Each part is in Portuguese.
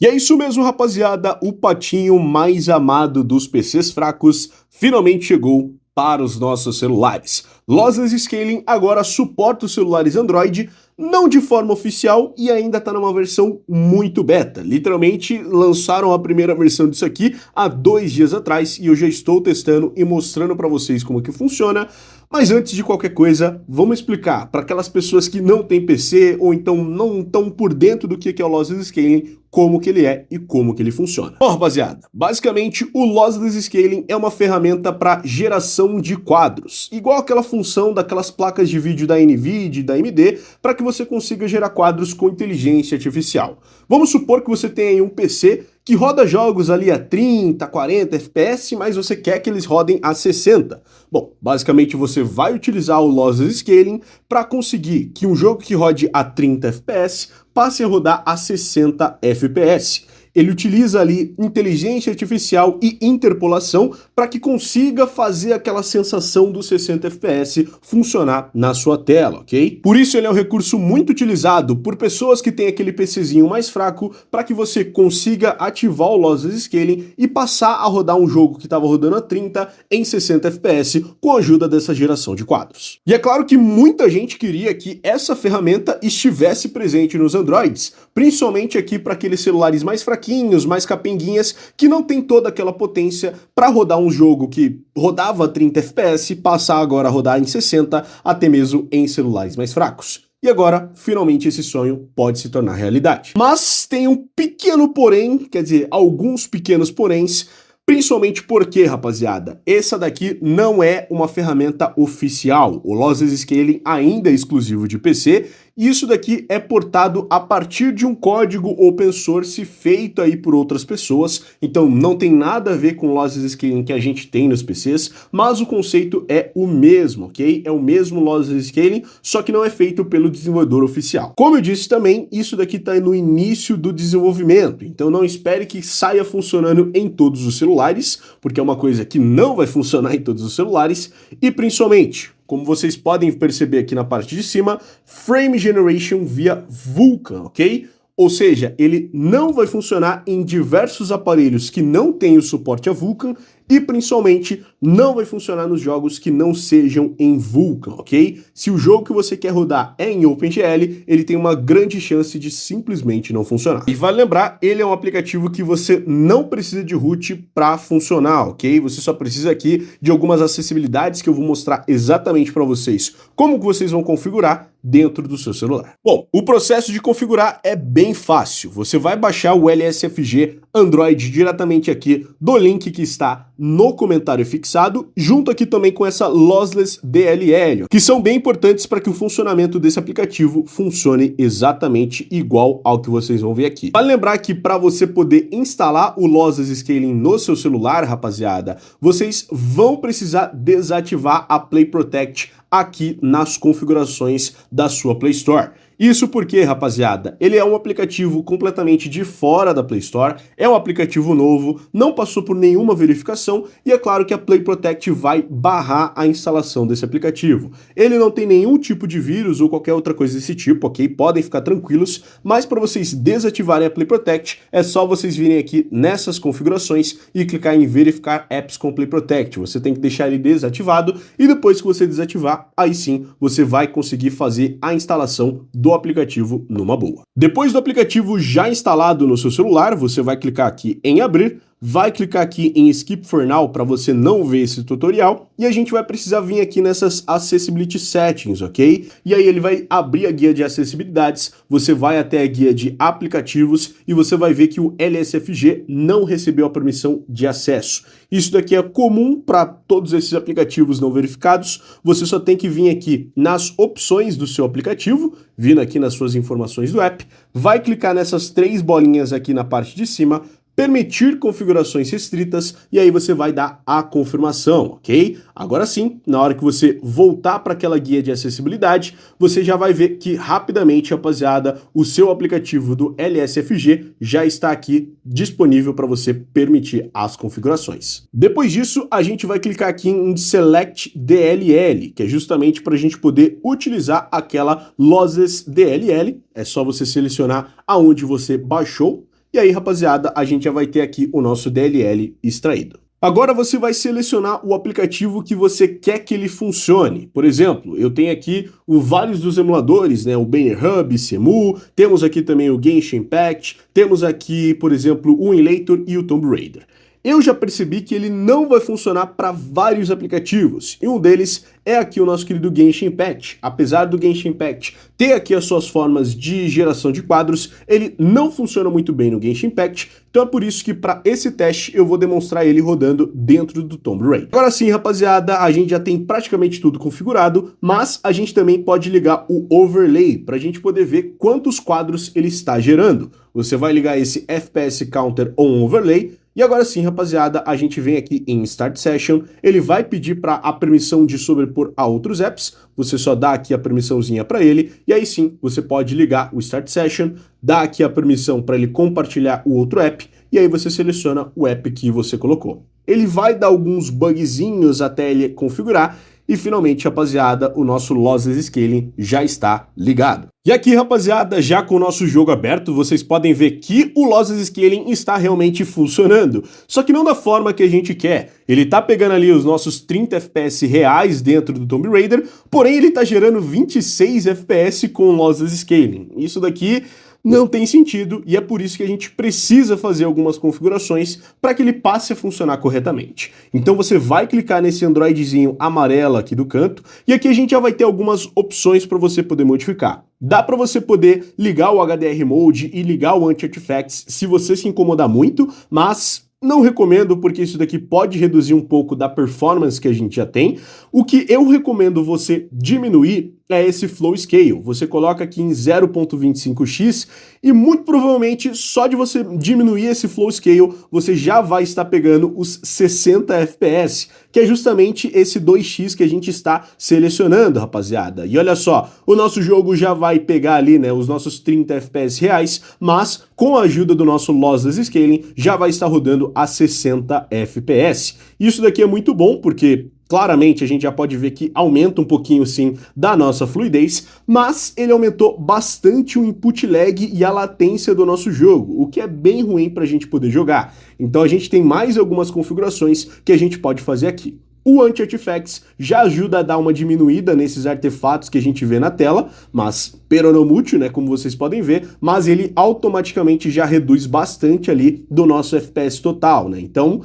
E é isso mesmo, rapaziada, o patinho mais amado dos PCs fracos finalmente chegou para os nossos celulares. Lossless Scaling agora suporta os celulares Android, não de forma oficial e ainda está numa versão muito beta. Literalmente lançaram a primeira versão disso aqui há 2 dias atrás e eu já estou testando e mostrando para vocês como que funciona. Mas antes de qualquer coisa, vamos explicar para aquelas pessoas que não têm PC ou então não estão por dentro do que é o Lossless Scaling, como que ele é e como que ele funciona. Bom, rapaziada, basicamente o Lossless Scaling é uma ferramenta para geração de quadros, igual aquela função daquelas placas de vídeo da NVIDIA e da AMD, para que você consiga gerar quadros com inteligência artificial. Vamos supor que você tenha aí um PC que roda jogos ali a 30, 40 FPS, mas você quer que eles rodem a 60. Bom, basicamente você vai utilizar o Lossless Scaling para conseguir que um jogo que rode a 30 FPS passe a rodar a 60 FPS. Ele utiliza ali inteligência artificial e interpolação para que consiga fazer aquela sensação dos 60 FPS funcionar na sua tela, ok? Por isso ele é um recurso muito utilizado por pessoas que têm aquele PCzinho mais fraco para que você consiga ativar o Lossless Scaling e passar a rodar um jogo que estava rodando a 30 em 60 FPS com a ajuda dessa geração de quadros. E é claro que muita gente queria que essa ferramenta estivesse presente nos Androids, principalmente aqui para aqueles celulares mais fraquinhos, mais capenguinhas, que não tem toda aquela potência para rodar um jogo que rodava a 30 FPS, passar agora a rodar em 60, até mesmo em celulares mais fracos. E agora, finalmente, esse sonho pode se tornar realidade. Mas tem um pequeno porém, quer dizer, alguns pequenos poréns, principalmente porque, rapaziada, essa daqui não é uma ferramenta oficial. O Lossless Scaling ainda é exclusivo de PC, e isso daqui é portado a partir de um código open source feito aí por outras pessoas, então não tem nada a ver com o Lossless Scaling que a gente tem nos PCs, mas o conceito é o mesmo, ok? É o mesmo Lossless Scaling, só que não é feito pelo desenvolvedor oficial. Como eu disse também, isso daqui está no início do desenvolvimento, então não espere que saia funcionando em todos os celulares, porque é uma coisa que não vai funcionar em todos os celulares, e principalmente, como vocês podem perceber aqui na parte de cima, Frame Generation via Vulkan, ok? Ou seja, ele não vai funcionar em diversos aparelhos que não têm o suporte a Vulkan e principalmente não vai funcionar nos jogos que não sejam em Vulkan, ok? Se o jogo que você quer rodar é em OpenGL, ele tem uma grande chance de simplesmente não funcionar. E vale lembrar, ele é um aplicativo que você não precisa de root para funcionar, ok? Você só precisa aqui de algumas acessibilidades que eu vou mostrar exatamente para vocês como que vocês vão configurar dentro do seu celular. Bom, o processo de configurar é bem fácil. Você vai baixar o LSFG Android diretamente aqui do link que está no comentário fixado, junto aqui também com essa Lossless DLL, que são bem importantes para que o funcionamento desse aplicativo funcione exatamente igual ao que vocês vão ver aqui. Vale lembrar que para você poder instalar o Lossless Scaling no seu celular, rapaziada, vocês vão precisar desativar a Play Protect aqui nas configurações da sua Play Store. Isso porque, rapaziada, ele é um aplicativo completamente de fora da Play Store, é um aplicativo novo, não passou por nenhuma verificação e é claro que a Play Protect vai barrar a instalação desse aplicativo. Ele não tem nenhum tipo de vírus ou qualquer outra coisa desse tipo, ok? Podem ficar tranquilos, mas para vocês desativarem a Play Protect, é só vocês virem aqui nessas configurações e clicar em verificar apps com Play Protect. Você tem que deixar ele desativado e depois que você desativar, aí sim você vai conseguir fazer a instalação do aplicativo numa boa. Depois do aplicativo já instalado no seu celular, você vai clicar aqui em abrir, vai clicar aqui em Skip for Now para você não ver esse tutorial e a gente vai precisar vir aqui nessas Accessibility Settings, ok? E aí ele vai abrir a guia de acessibilidades, você vai até a guia de aplicativos e você vai ver que o LSFG não recebeu a permissão de acesso. Isso daqui é comum para todos esses aplicativos não verificados, você só tem que vir aqui nas opções do seu aplicativo, vindo aqui nas suas informações do app, vai clicar nessas 3 bolinhas aqui na parte de cima, permitir configurações restritas e aí você vai dar a confirmação, ok? Agora sim, na hora que você voltar para aquela guia de acessibilidade, você já vai ver que rapidamente, rapaziada, o seu aplicativo do LSFG já está aqui disponível para você permitir as configurações. Depois disso, a gente vai clicar aqui em Select DLL, que é justamente para a gente poder utilizar aquela Lossless DLL. É só você selecionar aonde você baixou e aí, rapaziada, a gente já vai ter aqui o nosso DLL extraído. Agora você vai selecionar o aplicativo que você quer que ele funcione. Por exemplo, eu tenho aqui vários dos emuladores, né? O Banner Hub, Cemu, temos aqui também o Genshin Impact, temos aqui, por exemplo, o Emulator e o Tomb Raider. Eu já percebi que ele não vai funcionar para vários aplicativos, e um deles é aqui o nosso querido Genshin Impact. Apesar do Genshin Impact ter aqui as suas formas de geração de quadros, ele não funciona muito bem no Genshin Impact, então é por isso que para esse teste eu vou demonstrar ele rodando dentro do Tomb Raider. Agora sim, rapaziada, a gente já tem praticamente tudo configurado, mas a gente também pode ligar o Overlay para a gente poder ver quantos quadros ele está gerando. Você vai ligar esse FPS Counter on Overlay, e agora sim, rapaziada, a gente vem aqui em Start Session, ele vai pedir para a permissão de sobrepor a outros apps, você só dá aqui a permissãozinha para ele, e aí sim, você pode ligar o Start Session, dá aqui a permissão para ele compartilhar o outro app, e aí você seleciona o app que você colocou. Ele vai dar alguns bugzinhos até ele configurar, e finalmente, rapaziada, o nosso Lossless Scaling já está ligado. E aqui, rapaziada, já com o nosso jogo aberto, vocês podem ver que o Lossless Scaling está realmente funcionando. Só que não da forma que a gente quer. Ele tá pegando ali os nossos 30 FPS reais dentro do Tomb Raider, porém ele tá gerando 26 FPS com o Lossless Scaling. Isso daqui não tem sentido, e é por isso que a gente precisa fazer algumas configurações para que ele passe a funcionar corretamente. Então você vai clicar nesse Androidzinho amarelo aqui do canto, e aqui a gente já vai ter algumas opções para você poder modificar. Dá para você poder ligar o HDR Mode e ligar o Anti-Artifacts se você se incomodar muito, mas não recomendo porque isso daqui pode reduzir um pouco da performance que a gente já tem. O que eu recomendo você diminuir é esse Flow Scale. Você coloca aqui em 0.25x e muito provavelmente só de você diminuir esse Flow Scale você já vai estar pegando os 60 FPS, que é justamente esse 2x que a gente está selecionando, rapaziada. E olha só, o nosso jogo já vai pegar ali, né, os nossos 30 FPS reais, mas com a ajuda do nosso Lossless Scaling já vai estar rodando a 60 FPS. Isso daqui é muito bom porque claramente a gente já pode ver que aumenta um pouquinho sim da nossa fluidez, mas ele aumentou bastante o input lag e a latência do nosso jogo, o que é bem ruim para a gente poder jogar. Então a gente tem mais algumas configurações que a gente pode fazer aqui. O Anti-Artifacts já ajuda a dar uma diminuída nesses artefatos que a gente vê na tela, mas peronomútil, né, como vocês podem ver, mas ele automaticamente já reduz bastante ali do nosso FPS total, né? Então,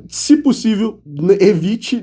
se possível, evite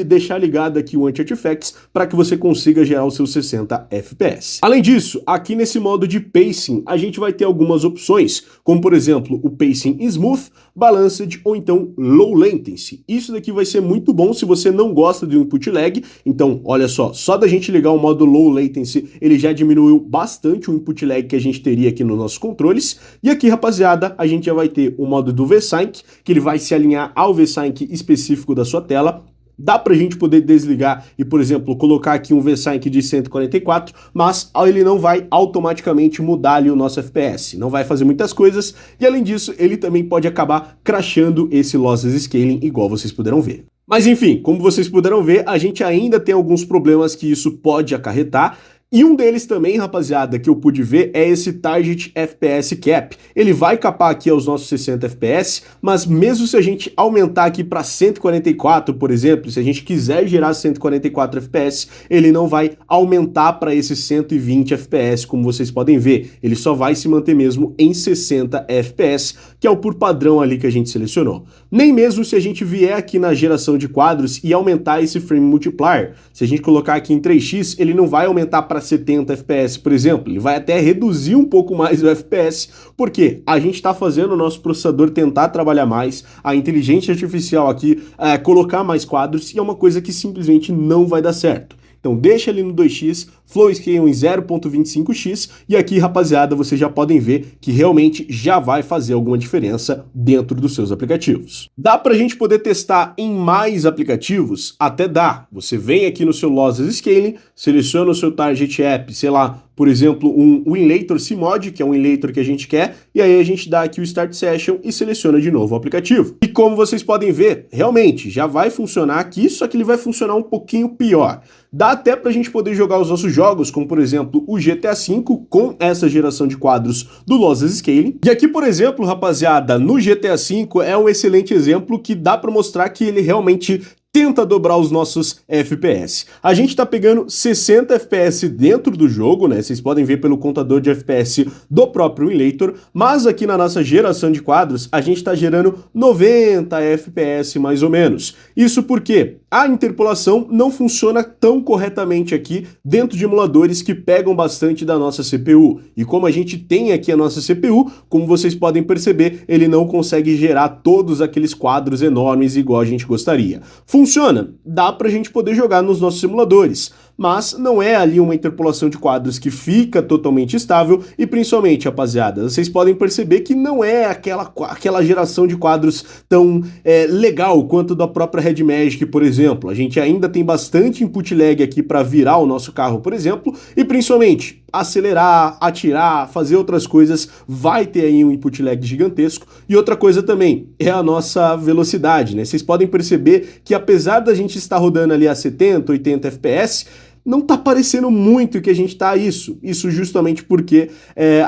deixar ligado aqui o Anti-Artifacts para que você consiga gerar os seus 60 FPS. Além disso, aqui nesse modo de Pacing, a gente vai ter algumas opções, como por exemplo, o Pacing Smooth, Balanced ou então Low Latency. Isso daqui vai ser muito bom se você não gosta do input lag. Então, olha só da gente ligar o modo Low Latency, ele já diminuiu bastante o input lag que a gente teria aqui nos nossos controles. E aqui, rapaziada, a gente já vai ter o modo do VSync, que ele vai se alinhar ao VSync específico da sua tela. Dá pra gente poder desligar e, por exemplo, colocar aqui um VSync de 144, mas ele não vai automaticamente mudar ali o nosso FPS, não vai fazer muitas coisas, e além disso, ele também pode acabar crashando esse Lossless Scaling, igual vocês puderam ver. Mas enfim, como vocês puderam ver, a gente ainda tem alguns problemas que isso pode acarretar, e um deles também, rapaziada, que eu pude ver é esse Target FPS Cap. Ele vai capar aqui aos nossos 60 FPS, mas mesmo se a gente aumentar aqui para 144, por exemplo, se a gente quiser gerar 144 FPS, ele não vai aumentar para esses 120 FPS, como vocês podem ver. Ele só vai se manter mesmo em 60 FPS, que é o por padrão ali que a gente selecionou. Nem mesmo se a gente vier aqui na geração de quadros e aumentar esse Frame Multiplier. Se a gente colocar aqui em 3x, ele não vai aumentar para 70 FPS, por exemplo, ele vai até reduzir um pouco mais o FPS, porque a gente está fazendo o nosso processador tentar trabalhar mais, a inteligência artificial aqui colocar mais quadros, e é uma coisa que simplesmente não vai dar certo. Então deixa ali no 2x, Flow Scale em 0.25x, e aqui, rapaziada, vocês já podem ver que realmente já vai fazer alguma diferença dentro dos seus aplicativos. Dá pra gente poder testar em mais aplicativos? Até dá. Você vem aqui no seu Lossless Scaling, seleciona o seu Target App, sei lá, por exemplo, o Emulator Cmod, que é um emulator que a gente quer, e aí a gente dá aqui o Start Session e seleciona de novo o aplicativo. E como vocês podem ver, realmente já vai funcionar aqui, só que ele vai funcionar um pouquinho pior. Dá até pra gente poder jogar os nossos jogos jogos, como por exemplo o GTA V, com essa geração de quadros do Lossless Scaling. E aqui, por exemplo, rapaziada, no GTA V é um excelente exemplo que dá para mostrar que ele realmente tenta dobrar os nossos FPS. A gente tá pegando 60 FPS dentro do jogo, né? Vocês podem ver pelo contador de FPS do próprio Emulator, mas aqui na nossa geração de quadros, a gente tá gerando 90 FPS mais ou menos. Isso porque a interpolação não funciona tão corretamente aqui dentro de emuladores que pegam bastante da nossa CPU. E como a gente tem aqui a nossa CPU, como vocês podem perceber, ele não consegue gerar todos aqueles quadros enormes igual a gente gostaria. Funciona, dá pra gente poder jogar nos nossos simuladores, mas não é ali uma interpolação de quadros que fica totalmente estável e principalmente, rapaziada, vocês podem perceber que não é aquela geração de quadros tão legal quanto da própria Red Magic, por exemplo. A gente ainda tem bastante input lag aqui para virar o nosso carro, por exemplo, e principalmente acelerar, atirar, fazer outras coisas, vai ter aí um input lag gigantesco. E outra coisa também é a nossa velocidade, né? Vocês podem perceber que apesar da gente estar rodando ali a 70, 80 FPS, não tá parecendo muito que a gente tá isso justamente porque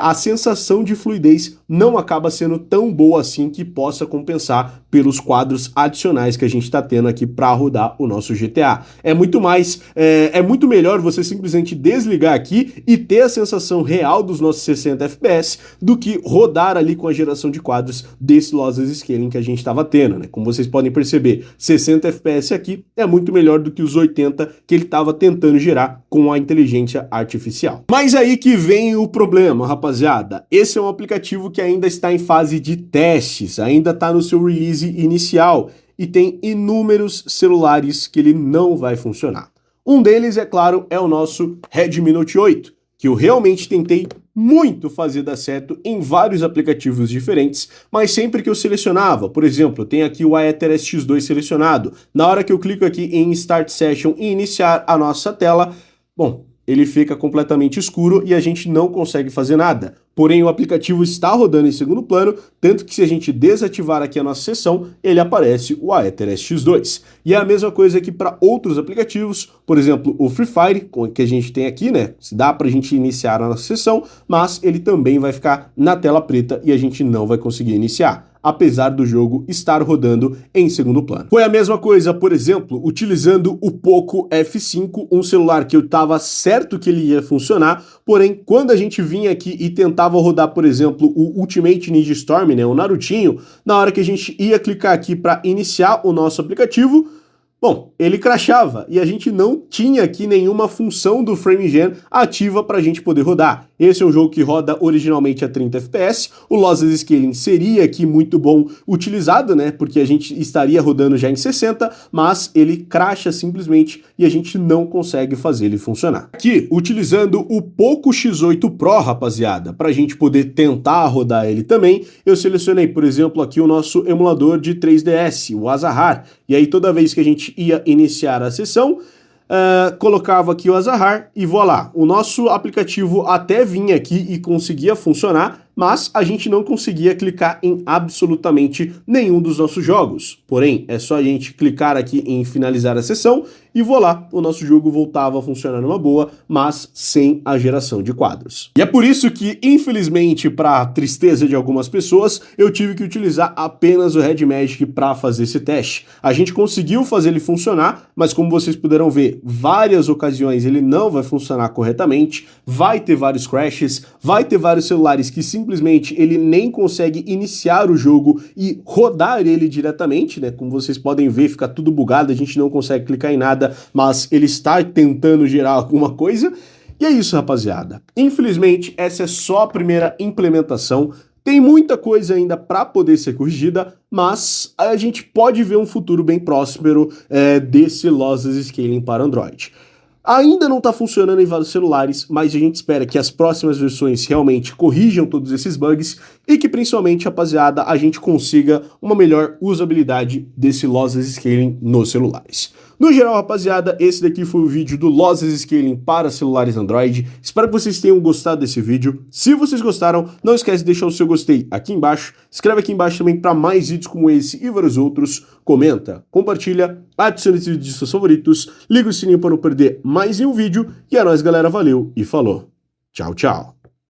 a sensação de fluidez não acaba sendo tão boa assim que possa compensar pelos quadros adicionais que a gente tá tendo aqui para rodar o nosso GTA. É muito melhor você simplesmente desligar aqui e ter a sensação real dos nossos 60 FPS do que rodar ali com a geração de quadros desse Lossless Scaling que a gente estava tendo, né? Como vocês podem perceber, 60 FPS aqui é muito melhor do que os 80 que ele estava tentando gerar com a inteligência artificial. Mas aí que vem o problema, rapaziada. Esse é um aplicativo que ainda está em fase de testes, ainda está no seu release inicial e tem inúmeros celulares que ele não vai funcionar. Um deles, é claro, é o nosso Redmi Note 8, que eu realmente tentei muito fazer dar certo em vários aplicativos diferentes, mas sempre que eu selecionava, por exemplo, tem aqui o Aether SX2 selecionado, na hora que eu clico aqui em Start Session e iniciar a nossa tela, bom, ele fica completamente escuro e a gente não consegue fazer nada. Porém, o aplicativo está rodando em segundo plano, tanto que se a gente desativar aqui a nossa sessão, ele aparece o Aether SX2. E é a mesma coisa aqui para outros aplicativos, por exemplo, o Free Fire, que a gente tem aqui, né? Dá para a gente iniciar a nossa sessão, mas ele também vai ficar na tela preta e a gente não vai conseguir iniciar, apesar do jogo estar rodando em segundo plano. Foi a mesma coisa, por exemplo, utilizando o Poco F5, um celular que eu estava certo que ele ia funcionar, porém, quando a gente vinha aqui e tentava rodar, por exemplo, o Ultimate Ninja Storm, né, o Narutinho, na hora que a gente ia clicar aqui para iniciar o nosso aplicativo, bom, ele crashava e a gente não tinha aqui nenhuma função do FrameGen ativa para a gente poder rodar. Esse é um jogo que roda originalmente a 30 FPS, o Lossless Scaling seria aqui muito bom utilizado, né, porque a gente estaria rodando já em 60, mas ele crasha simplesmente e a gente não consegue fazer ele funcionar. Aqui, utilizando o Poco X8 Pro, rapaziada, para a gente poder tentar rodar ele também, eu selecionei, por exemplo, aqui o nosso emulador de 3DS, o Azahar, e aí toda vez que a gente ia iniciar a sessão, colocava aqui o Azahar e voilá, o nosso aplicativo até vinha aqui e conseguia funcionar, mas a gente não conseguia clicar em absolutamente nenhum dos nossos jogos. Porém, é só a gente clicar aqui em finalizar a sessão e voilá, o nosso jogo voltava a funcionar numa boa, mas sem a geração de quadros. E é por isso que, infelizmente, para tristeza de algumas pessoas, eu tive que utilizar apenas o Red Magic para fazer esse teste. A gente conseguiu fazer ele funcionar, mas como vocês puderam ver, várias ocasiões ele não vai funcionar corretamente, vai ter vários crashes, vai ter vários celulares que simplesmente ele nem consegue iniciar o jogo e rodar ele diretamente, né? Como vocês podem ver, fica tudo bugado, a gente não consegue clicar em nada, mas ele está tentando gerar alguma coisa. E é isso, rapaziada. Infelizmente, essa é só a primeira implementação. Tem muita coisa ainda para poder ser corrigida, mas a gente pode ver um futuro bem próspero desse Lossless Scaling para Android. Ainda não está funcionando em vários celulares, mas a gente espera que as próximas versões realmente corrijam todos esses bugs e que principalmente, rapaziada, a gente consiga uma melhor usabilidade desse Lossless Scaling nos celulares. No geral, rapaziada, esse daqui foi o vídeo do Lossless Scaling para celulares Android. Espero que vocês tenham gostado desse vídeo. Se vocês gostaram, não esquece de deixar o seu gostei aqui embaixo. Escreve aqui embaixo também para mais vídeos como esse e vários outros. Comenta, compartilha, adiciona esse vídeo de seus favoritos, liga o sininho para não perder mais nenhum vídeo. E é nóis, galera. Valeu e falou. Tchau, tchau.